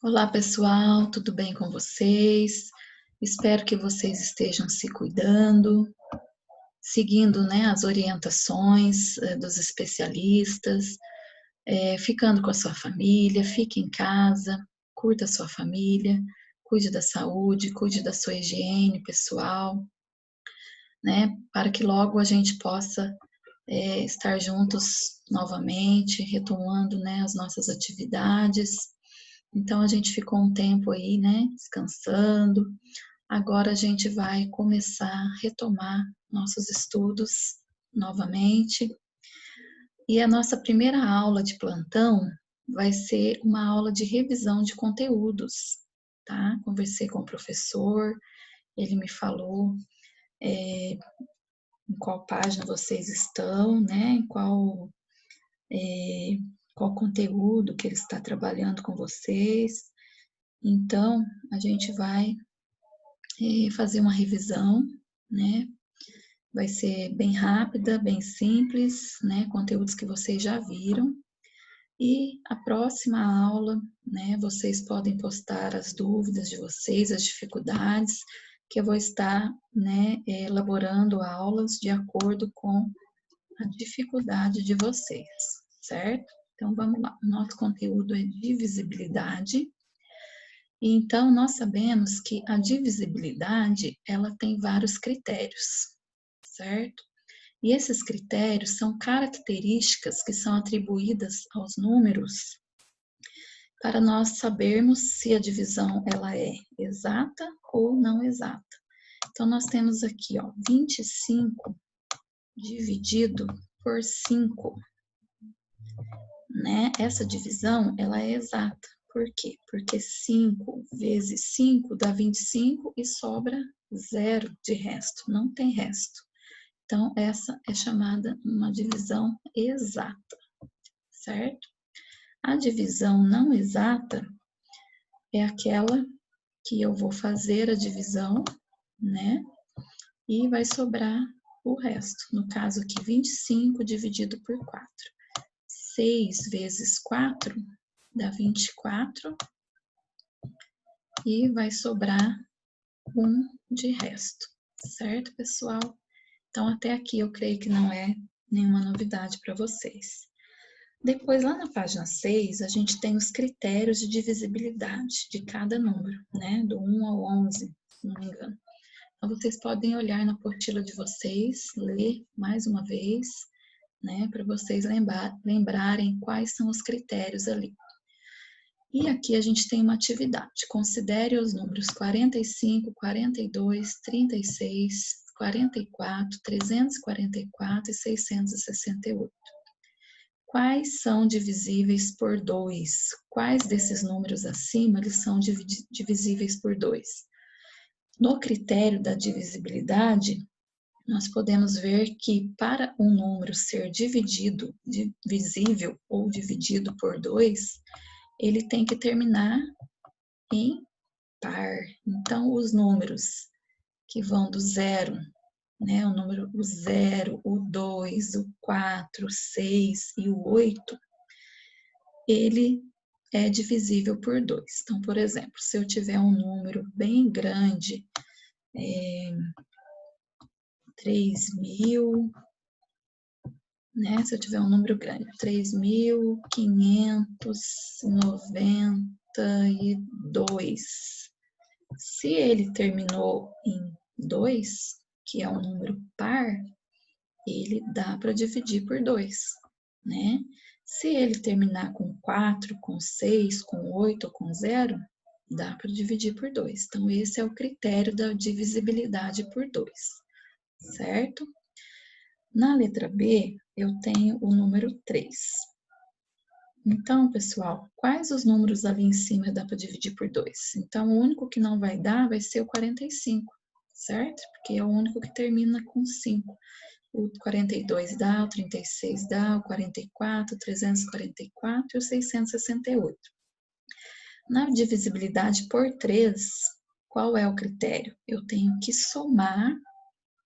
Olá, pessoal, tudo bem com vocês? Espero que vocês estejam se cuidando, seguindo, né, as orientações dos especialistas, ficando com a sua família, fique em casa, curta a sua família, cuide da saúde, cuide da sua higiene pessoal, né, para que logo a gente possa estar juntos novamente, retomando, né, as nossas atividades. Então, a gente ficou um tempo aí, né, descansando. Agora a gente vai começar a retomar nossos estudos novamente. E a nossa primeira aula de plantão vai ser uma aula de revisão de conteúdos, tá? Conversei com o professor, ele me falou em qual página vocês estão, né? Qual conteúdo que ele está trabalhando com vocês. Então, a gente vai fazer uma revisão, né? Vai ser bem rápida, bem simples, né? Conteúdos que vocês já viram. E a próxima aula, né? Vocês podem postar as dúvidas de vocês, as dificuldades, que eu vou estar, né? Elaborando aulas de acordo com a dificuldade de vocês, certo? Então, vamos lá. Nosso conteúdo é divisibilidade. E então, nós sabemos que a divisibilidade, ela tem vários critérios, certo? E esses critérios são características que são atribuídas aos números para nós sabermos se a divisão ela é exata ou não exata. Então, nós temos aqui, ó, 25 dividido por 5, né? Essa divisão, ela é exata. Por quê? Porque 5 vezes 5 dá 25 e sobra zero de resto, não tem resto. Então, essa é chamada uma divisão exata, certo? A divisão não exata é aquela que eu vou fazer a divisão, né? E vai sobrar o resto. No caso aqui, 25 dividido por 4. 6 vezes 4 dá 24 e vai sobrar 1 de resto, certo, pessoal? Então, até aqui eu creio que não é nenhuma novidade para vocês. Depois, lá na página 6, a gente tem os critérios de divisibilidade de cada número, né? Do 1 ao 11, se não me engano. Então, vocês podem olhar na apostila de vocês, ler mais uma vez, né? Para vocês lembrarem quais são os critérios ali. E aqui a gente tem uma atividade. Considere os números 45, 42, 36, 44, 344 e 668. Quais são divisíveis por 2? Quais desses números acima eles são divisíveis por 2? No critério da divisibilidade, nós podemos ver que para um número ser divisível ou dividido por 2, ele tem que terminar em par. Então, os números que vão do 0, né, o 0, o 2, o 4, o 6 e o 8, ele é divisível por 2. Então, por exemplo, se eu tiver um número bem grande, 3.000, né? Se eu tiver um número grande, 3.592. Se ele terminou em 2, que é um número par, ele dá para dividir por 2, né? Se ele terminar com 4, com 6, com 8 ou com 0, dá para dividir por 2. Então, esse é o critério da divisibilidade por 2, certo? Na letra B, eu tenho o número 3. Então, pessoal, quais os números ali em cima dá para dividir por 2? Então, o único que não vai dar vai ser o 45, certo? Porque é o único que termina com 5. O 42 dá, o 36 dá, o 44, o 344 e o 668. Na divisibilidade por 3, qual é o critério? Eu tenho que somar,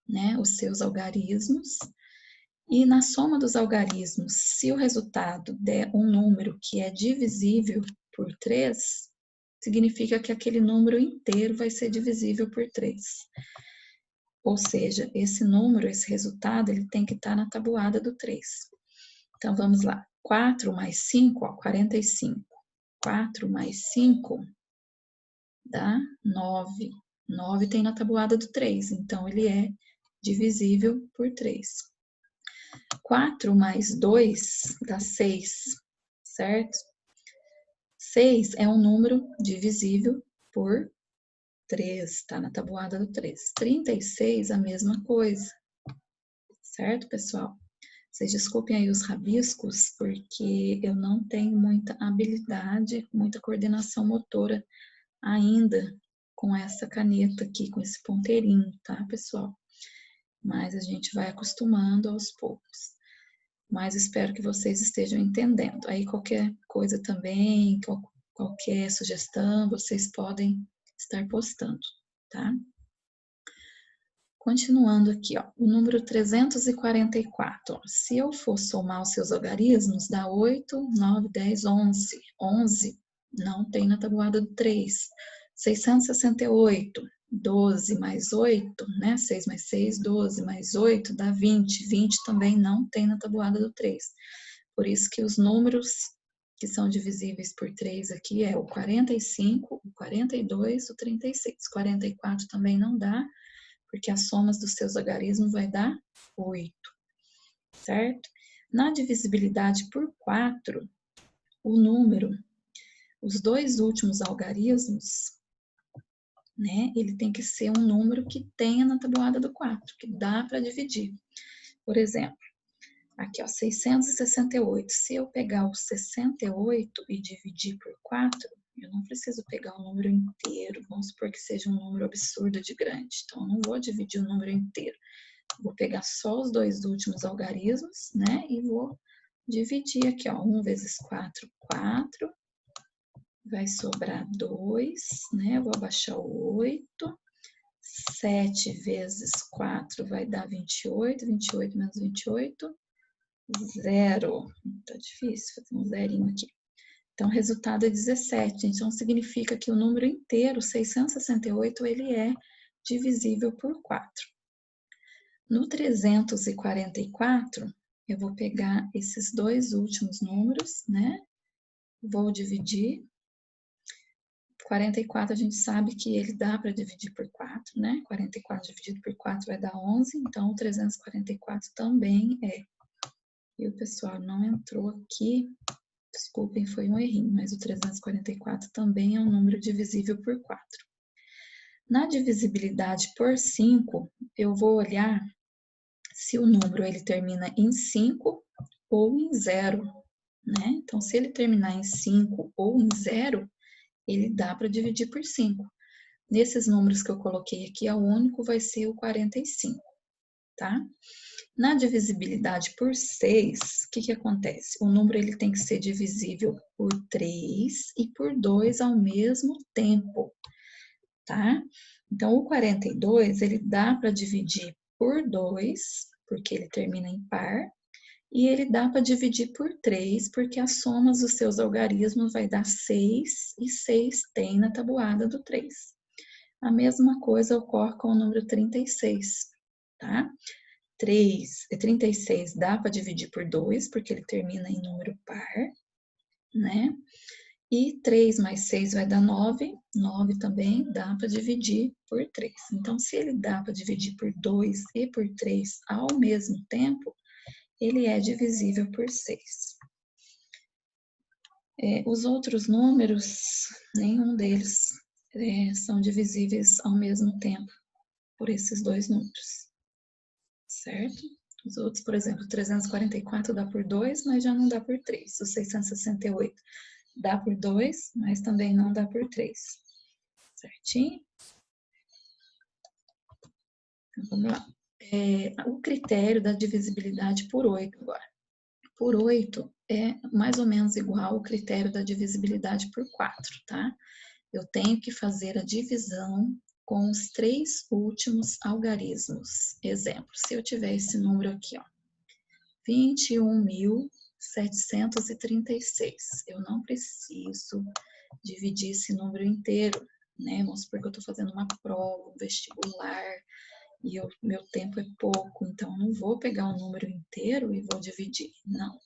né, os seus algarismos, e na soma dos algarismos, se o resultado der um número que é divisível por 3, significa que aquele número inteiro vai ser divisível por 3. Ou seja, esse número, esse resultado, ele tem que estar na tabuada do 3. Então, vamos lá. 4 mais 5, ó, 45. 4 mais 5 dá 9. 9 tem na tabuada do 3, então ele é divisível por 3. 4 mais 2 dá 6, certo? 6 é um número divisível por 3, está na tabuada do 3. 36, a mesma coisa, certo, pessoal? Vocês desculpem aí os rabiscos, porque eu não tenho muita habilidade, muita coordenação motora ainda com essa caneta aqui, com esse ponteirinho, tá, pessoal? Mas a gente vai acostumando aos poucos. Mas espero que vocês estejam entendendo. Aí qualquer coisa também, qualquer sugestão, vocês podem estar postando, tá? Continuando aqui, ó, o número 344, ó, se eu for somar os seus algarismos, dá 8, 9, 10, 11. 11 não tem na tabuada do 3. 668, 12 mais 8, né? 6 mais 6, 12 mais 8 dá 20. 20 também não tem na tabuada do 3. Por isso que os números que são divisíveis por 3 aqui é o 45, o 42, o 36. 44 também não dá, porque as somas dos seus algarismos vai dar 8, certo? Na divisibilidade por 4, o número, os dois últimos algarismos, né, ele tem que ser um número que tenha na tabuada do 4, que dá para dividir. Por exemplo, aqui, ó, 668. Se eu pegar o 68 e dividir por 4, eu não preciso pegar o número inteiro. Vamos supor que seja um número absurdo de grande. Então, eu não vou dividir o número inteiro. Vou pegar só os dois últimos algarismos, né? E vou dividir aqui, ó. 1 vezes 4, 4. Vai sobrar 2, né? Vou abaixar o 8. 7 vezes 4 vai dar 28. 28 menos 28. 0. Tá difícil fazer um zerinho aqui. Então, o resultado é 17. Então, significa que o número inteiro, 668, ele é divisível por 4. No 344, eu vou pegar esses dois últimos números, né? Vou dividir. 44 a gente sabe que ele dá para dividir por 4, né? 44 dividido por 4 vai dar 11, então o 344 também é. E o pessoal não entrou aqui, desculpem, foi um errinho, mas o 344 também é um número divisível por 4. Na divisibilidade por 5, eu vou olhar se o número ele termina em 5 ou em 0, né? Então, se ele terminar em 5 ou em 0, ele dá para dividir por 5. Nesses números que eu coloquei aqui, o único vai ser o 45, tá? Na divisibilidade por 6, o que acontece? O número ele tem que ser divisível por 3 e por 2 ao mesmo tempo, tá? Então, o 42, ele dá para dividir por 2, porque ele termina em par, e ele dá para dividir por 3, porque as somas dos seus algarismos vai dar 6, e 6 tem na tabuada do 3. A mesma coisa ocorre com o número 36, tá? 36 dá para dividir por 2, porque ele termina em número par, né? E 3 mais 6 vai dar 9. 9 também dá para dividir por 3. Então, se ele dá para dividir por 2 e por 3 ao mesmo tempo, ele é divisível por 6. Os outros números, nenhum deles são divisíveis ao mesmo tempo por esses dois números, certo? Os outros, por exemplo, 344 dá por 2, mas já não dá por 3. O 668 dá por 2, mas também não dá por 3. Certinho? Então, vamos lá. O critério da divisibilidade por 8 agora. Por 8 é mais ou menos igual ao critério da divisibilidade por 4, tá? Eu tenho que fazer a divisão com os 3 últimos algarismos. Exemplo, se eu tiver esse número aqui, ó, 21.736, eu não preciso dividir esse número inteiro, né? Vamos supor que eu estou fazendo uma prova, um vestibular, e meu tempo é pouco, então eu não vou pegar o número inteiro e vou dividir, não. O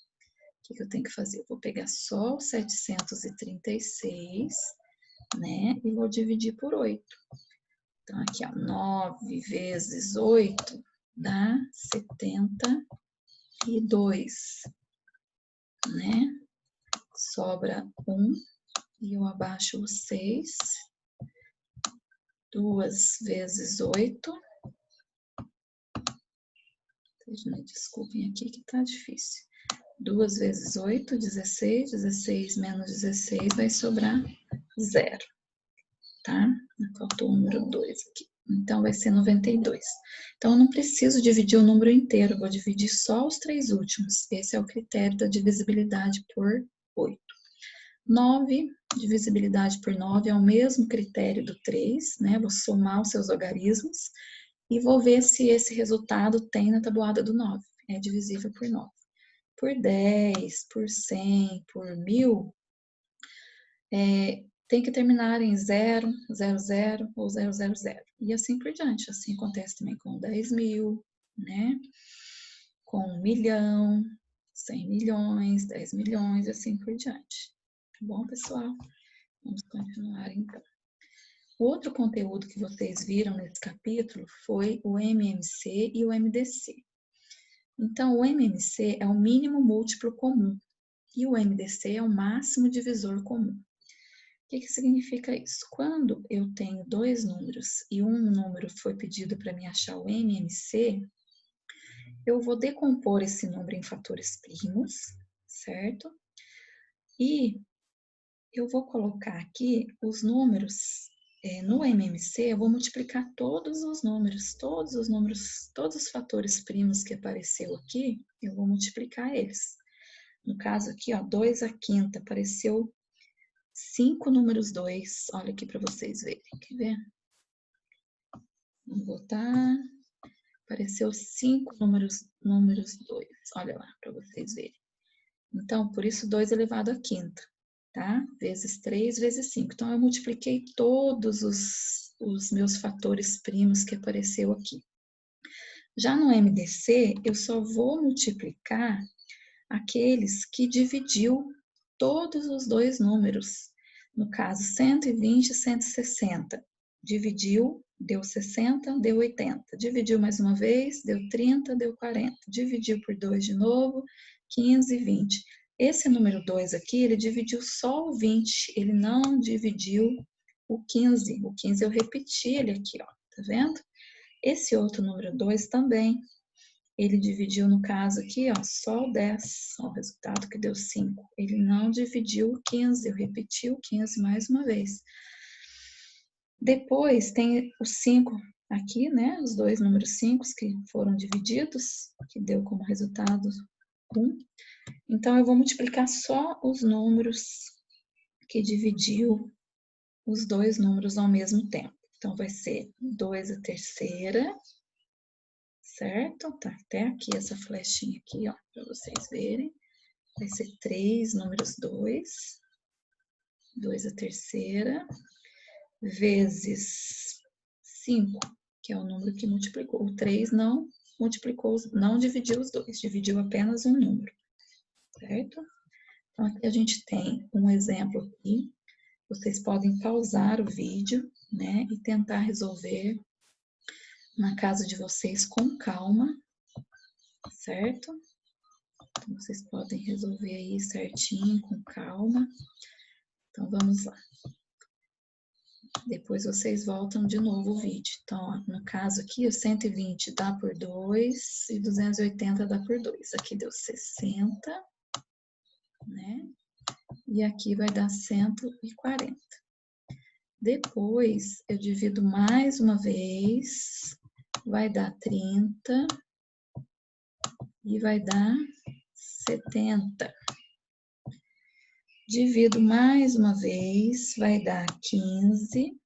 que eu tenho que fazer? Eu vou pegar só o 736, né? E vou dividir por 8. Então, aqui, ó, 9 vezes 8 dá 72, né? Sobra 1 e eu abaixo o 6. 2 vezes 8. Me desculpem aqui que tá difícil. 2 vezes 8, 16. 16 menos 16 vai sobrar 0, tá? Faltou o número 2 aqui. Então, vai ser 92. Então, eu não preciso dividir o número inteiro, eu vou dividir só os 3 últimos. Esse é o critério da divisibilidade por 8. 9, divisibilidade por 9 é o mesmo critério do 3, né? Vou somar os seus logaritmos e vou ver se esse resultado tem na tabuada do 9. É divisível por 9. Por 10, por 100, por 1000, tem que terminar em 0, 00 ou 000. E assim por diante. Assim acontece também com 10.000, né? Com 1 milhão, 100 milhões, 10 milhões e assim por diante. Tá bom, pessoal? Vamos continuar então. O outro conteúdo que vocês viram nesse capítulo foi o MMC e o MDC. Então, o MMC é o mínimo múltiplo comum e o MDC é o máximo divisor comum. O que significa isso? Quando eu tenho 2 números e um número foi pedido para me achar o MMC, eu vou decompor esse número em fatores primos, certo? E eu vou colocar aqui os números, no MMC, eu vou multiplicar todos os números, todos os fatores primos que apareceu aqui, eu vou multiplicar eles. No caso aqui, ó, 2 à quinta, apareceu 5 números 2, olha aqui para vocês verem, quer ver? Vamos botar, apareceu 5 números 2, olha lá, para vocês verem. Então, por isso 2 elevado à quinta, tá? Vezes 3, vezes 5. Então, eu multipliquei todos os meus fatores primos que apareceu aqui. Já no MDC, eu só vou multiplicar aqueles que dividiu todos os 2 números. No caso, 120 e 160. Dividiu, deu 60, deu 80. Dividiu mais uma vez, deu 30, deu 40. Dividiu por 2 de novo, 15 e 20. Esse número 2 aqui, ele dividiu só o 20, ele não dividiu o 15. O 15 eu repeti ele aqui, ó, tá vendo? Esse outro número 2 também, ele dividiu, no caso aqui, ó, só o 10, ó, o resultado que deu 5. Ele não dividiu o 15, eu repeti o 15 mais uma vez. Depois tem o 5 aqui, né, os 2 números 5 que foram divididos, que deu como resultado 1. Então, eu vou multiplicar só os números que dividiu os 2 números ao mesmo tempo. Então, vai ser 2 à terceira, certo? Tá até aqui essa flechinha aqui, ó, para vocês verem. Vai ser 3 números 2, 2 à terceira, vezes 5, que é o número que multiplicou. O 3 não multiplicou, não dividiu os 2, dividiu apenas um número, certo? Então, aqui a gente tem um exemplo aqui. Vocês podem pausar o vídeo, né, e tentar resolver na casa de vocês com calma, certo? Então, vocês podem resolver aí certinho, com calma. Então, vamos lá. Depois vocês voltam de novo o vídeo. Então, ó, no caso aqui, o 120 dá por 2 e 280 dá por 2. Aqui deu 60, né? E aqui vai dar 140. Depois, eu divido mais uma vez, vai dar 30 e vai dar 70. Divido mais uma vez, vai dar 15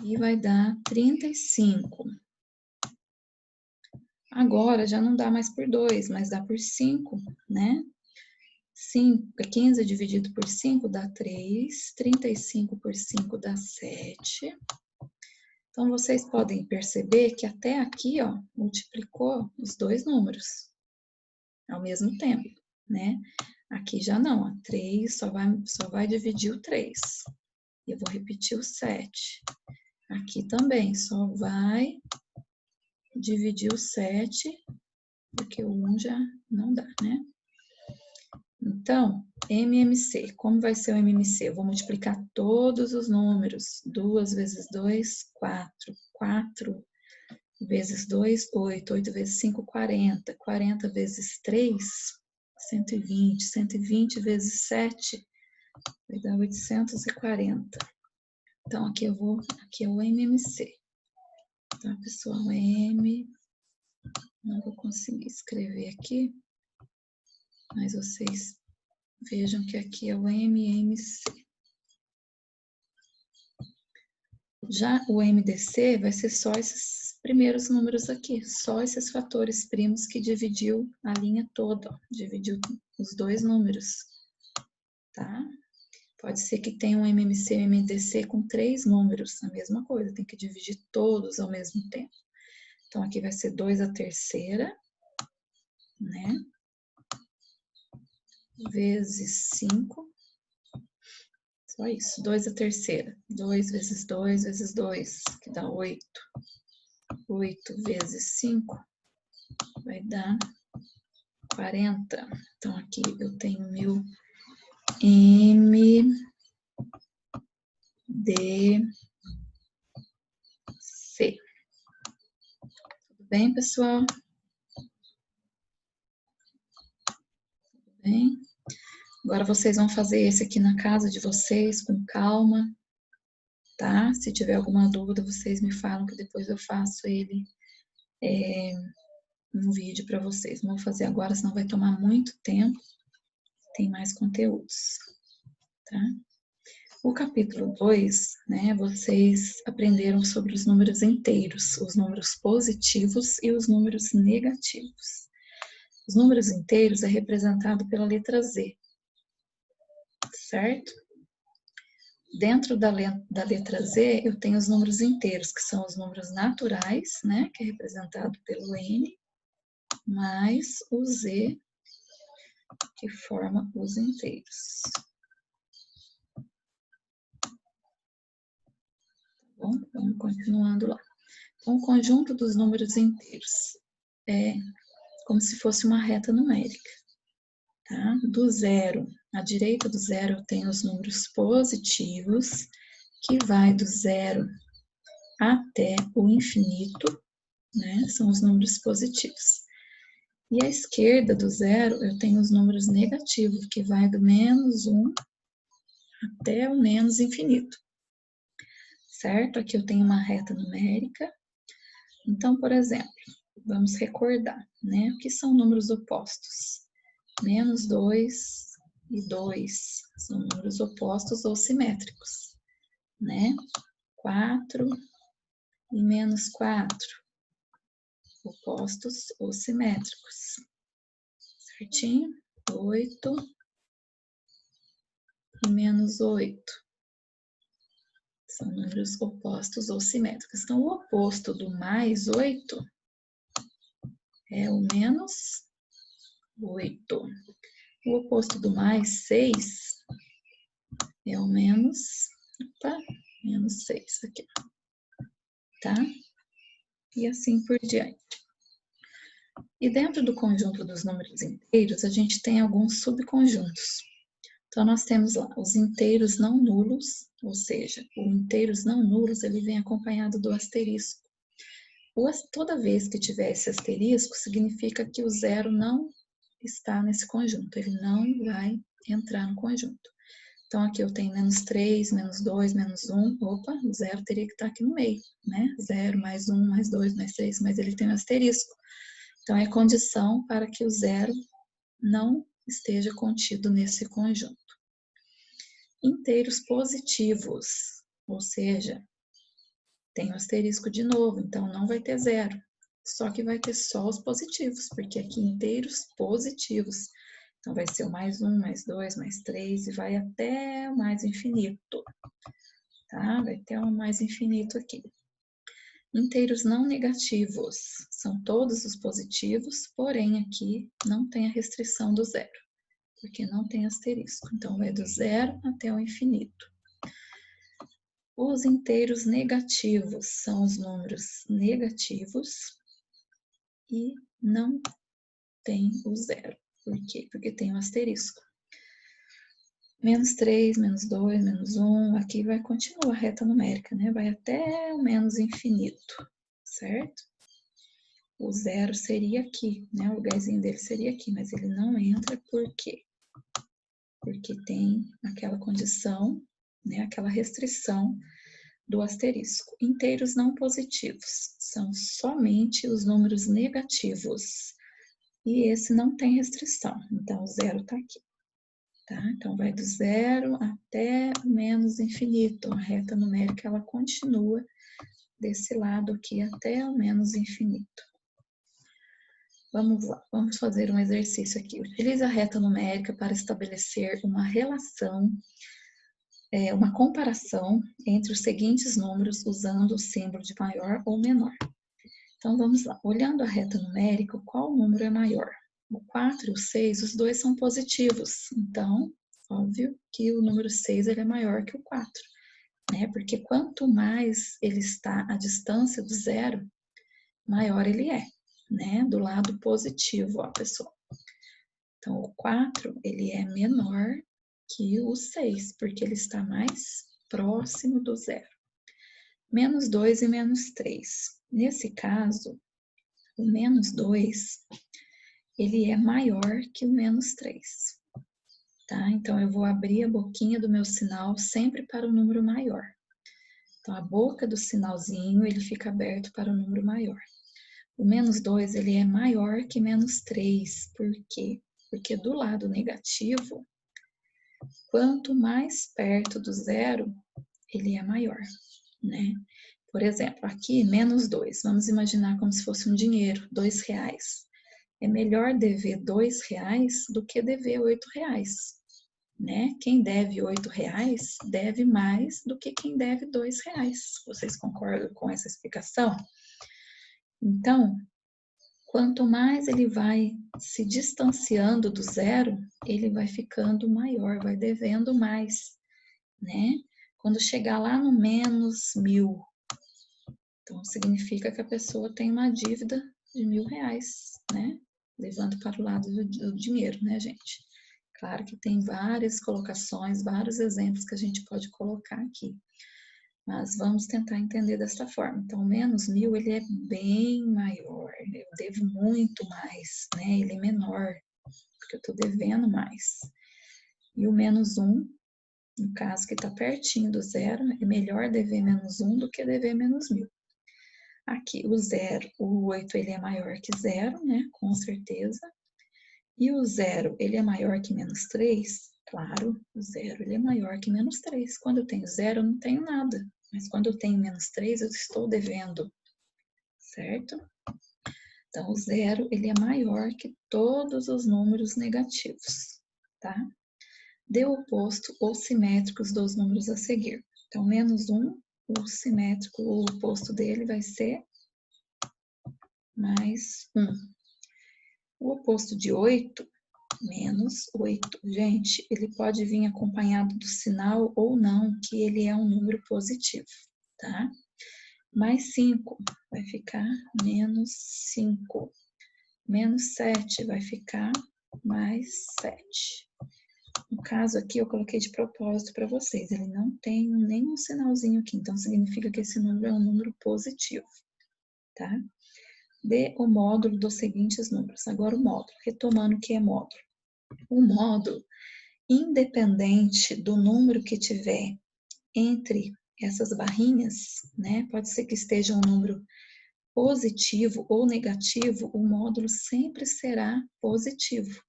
e vai dar 35. Agora já não dá mais por 2, mas dá por 5, né? 15 dividido por 5 dá 3, 35 por 5 dá 7. Então, vocês podem perceber que até aqui, ó, multiplicou os dois números ao mesmo tempo, né? Aqui já não, ó, 3 só vai dividir o 3. Eu vou repetir o 7. Aqui também só vai dividir o 7, porque o 1 já não dá, né? Então, MMC, como vai ser o MMC? Eu vou multiplicar todos os números. 2 vezes 2, 4. 4 vezes 2, 8. 8 vezes 5, 40. 40 vezes 3, 120. 120 vezes 7, vai dar 840. Então, aqui é o MMC. Tá, pessoal? Não vou conseguir escrever aqui, mas vocês vejam que aqui é o MMC. Já o MDC vai ser só esses primeiros números aqui, só esses fatores primos que dividiu a linha toda, ó, dividiu os dois números, tá? Pode ser que tenha um MMC e um MDC com 3 números, a mesma coisa, tem que dividir todos ao mesmo tempo. Então, aqui vai ser 2 à terceira, né? Vezes 5. Só isso, 2 à terceira. 2 vezes 2 vezes 2, que dá 8. 8 vezes 5 vai dar 40. Então, aqui eu tenho meu MDC. Tudo bem, pessoal? Tudo bem? Agora vocês vão fazer esse aqui na casa de vocês, com calma, tá? Se tiver alguma dúvida, vocês me falam que depois eu faço ele um vídeo para vocês. Não vou fazer agora, senão vai tomar muito tempo. Tem mais conteúdos, tá? O capítulo 2, né, vocês aprenderam sobre os números inteiros, os números positivos e os números negativos. Os números inteiros é representado pela letra Z, certo? Dentro da letra Z, eu tenho os números inteiros, que são os números naturais, né, que é representado pelo N, mais o Z, que forma os inteiros. Bom, vamos continuando lá. Então, o conjunto dos números inteiros é como se fosse uma reta numérica, tá? Do zero, à direita do zero eu tenho os números positivos, que vai do zero até o infinito, né? São os números positivos. E à esquerda do zero eu tenho os números negativos, que vai do menos 1 até o menos infinito, certo? Aqui eu tenho uma reta numérica. Então, por exemplo, vamos recordar, né? O que são números opostos? Menos 2 e 2 são números opostos ou simétricos, né? 4 e menos 4, opostos ou simétricos, certinho? 8 e menos 8 são números opostos ou simétricos. Então, o oposto do mais 8 é o menos 8. O oposto do mais 6 é o menos 6 aqui, tá? E assim por diante. E dentro do conjunto dos números inteiros, a gente tem alguns subconjuntos. Então, nós temos lá os inteiros não nulos, ou seja, o inteiros não nulos, ele vem acompanhado do asterisco. Toda vez que tiver esse asterisco, significa que o zero não está nesse conjunto, ele não vai entrar no conjunto. Então, aqui eu tenho menos 3, menos 2, menos 1. Opa, o zero teria que estar aqui no meio, né? 0, mais 1, mais 2, mais 3, mas ele tem um asterisco. Então, é condição para que o zero não esteja contido nesse conjunto. Inteiros positivos, ou seja, tem um asterisco de novo, então não vai ter zero. Só que vai ter só os positivos, porque aqui inteiros positivos Então, vai ser o mais 1, mais 2, mais 3 e vai até o mais infinito, tá? Vai até o mais infinito aqui. Inteiros não negativos são todos os positivos, porém aqui não tem a restrição do zero, porque não tem asterisco. Então, vai do zero até o infinito. Os inteiros negativos são os números negativos e não tem o zero. Por quê? Porque tem um asterisco. Menos 3, menos 2, menos 1, aqui vai continuar a reta numérica, né? Vai até o menos infinito, certo? O zero seria aqui, né? O lugarzinho dele seria aqui, mas ele não entra por quê? Porque tem aquela condição, né? Aquela restrição do asterisco. Inteiros não positivos são somente os números negativos. E esse não tem restrição, então o zero está aqui. Tá? Então, vai do zero até o menos infinito. A reta numérica, ela continua desse lado aqui até o menos infinito. Vamos lá, vamos fazer um exercício aqui. Utilize a reta numérica para estabelecer uma relação, uma comparação entre os seguintes números usando o símbolo de maior ou menor. Então, vamos lá. Olhando a reta numérica, qual número é maior? O 4 e o 6, os dois são positivos. Então, óbvio que o número 6 ele é maior que o 4, né? Porque quanto mais ele está à distância do zero, maior ele é, né? Do lado positivo, ó, pessoal. Então, o 4, ele é menor que o 6, porque ele está mais próximo do zero. Menos 2 e menos 3. Nesse caso, o menos 2, ele é maior que o menos 3. Tá? Então, eu vou abrir a boquinha do meu sinal sempre para o número maior. Então, a boca do sinalzinho, ele fica aberto para o número maior. O menos 2, ele é maior que menos 3. Por quê? Porque do lado negativo, quanto mais perto do zero, ele é maior, né? Por exemplo, aqui, menos 2. Vamos imaginar como se fosse um dinheiro, R$2. É melhor dever R$2 do que dever R$8, né? Quem deve R$8 deve mais do que quem deve R$2. Vocês concordam com essa explicação? Então, quanto mais ele vai se distanciando do zero, ele vai ficando maior, vai devendo mais, né? Quando chegar lá no menos 1.000, então significa que a pessoa tem uma dívida de R$1.000, né? Levando para o lado do dinheiro, né, gente? Claro que tem várias colocações, vários exemplos que a gente pode colocar aqui. Mas vamos tentar entender dessa forma. Então, menos 1.000, ele é bem maior. Eu devo muito mais, né? Ele é menor, porque eu estou devendo mais. E o menos 1, no caso que está pertinho do zero, é melhor dever menos 1 do que dever menos 1.000. Aqui, o 0, o 8, ele é maior que 0, né? Com certeza. E o 0, ele é maior que menos 3? Claro, o 0, ele é maior que menos 3. Quando eu tenho 0, eu não tenho nada. Mas quando eu tenho menos 3, eu estou devendo, certo? Então, o 0, ele é maior que todos os números negativos, tá? Dê o oposto ou simétricos dos números a seguir. Então, menos 1, o simétrico, o oposto dele vai ser mais 1. O oposto de 8, menos 8. Gente, ele pode vir acompanhado do sinal ou não, que ele é um número positivo, tá? Mais 5 vai ficar menos 5. Menos 7 vai ficar mais 7. No caso aqui, eu coloquei de propósito para vocês. Ele não tem nenhum sinalzinho aqui, então significa que esse número é um número positivo, tá? Dê o módulo dos seguintes números. Agora o módulo, retomando o que é módulo. O módulo, independente do número que tiver entre essas barrinhas, né? Pode ser que esteja um número positivo ou negativo, o módulo sempre será positivo.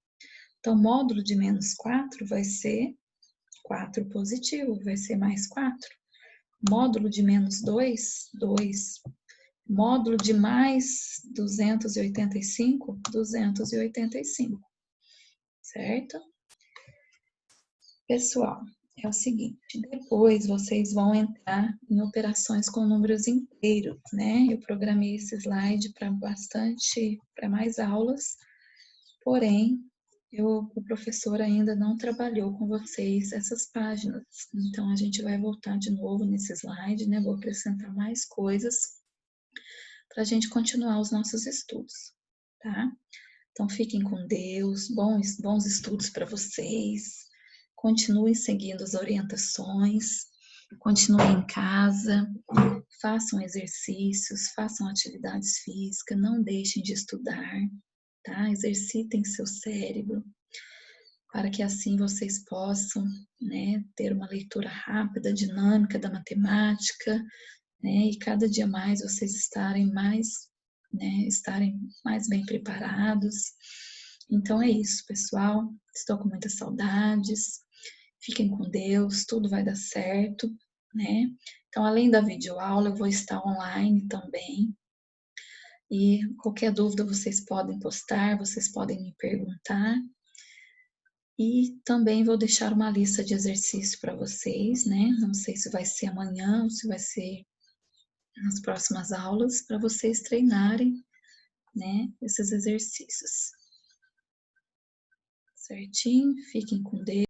Então, módulo de menos 4 vai ser 4 positivo, vai ser mais 4. Módulo de menos 2, 2. Módulo de mais 285, 285. certo? Pessoal, é o seguinte, depois vocês vão entrar em operações com números inteiros, né? Eu programei esse slide para mais aulas, porém, o professor ainda não trabalhou com vocês essas páginas. Então, a gente vai voltar de novo nesse slide, né? Vou acrescentar mais coisas para a gente continuar os nossos estudos, tá? Então, fiquem com Deus, bons estudos para vocês. Continuem seguindo as orientações, continuem em casa, façam exercícios, façam atividades físicas, não deixem de estudar, tá? Exercitem seu cérebro, para que assim vocês possam, né, ter uma leitura rápida, dinâmica da matemática, né, e cada dia mais vocês estarem mais bem preparados. Então é isso, pessoal. Estou com muitas saudades. Fiquem com Deus, tudo vai dar certo, né? Então, além da videoaula, eu vou estar online também. E qualquer dúvida vocês podem postar, vocês podem me perguntar. E também vou deixar uma lista de exercícios para vocês, né? Não sei se vai ser amanhã ou se vai ser nas próximas aulas, para vocês treinarem, né, esses exercícios. Certinho? Fiquem com Deus.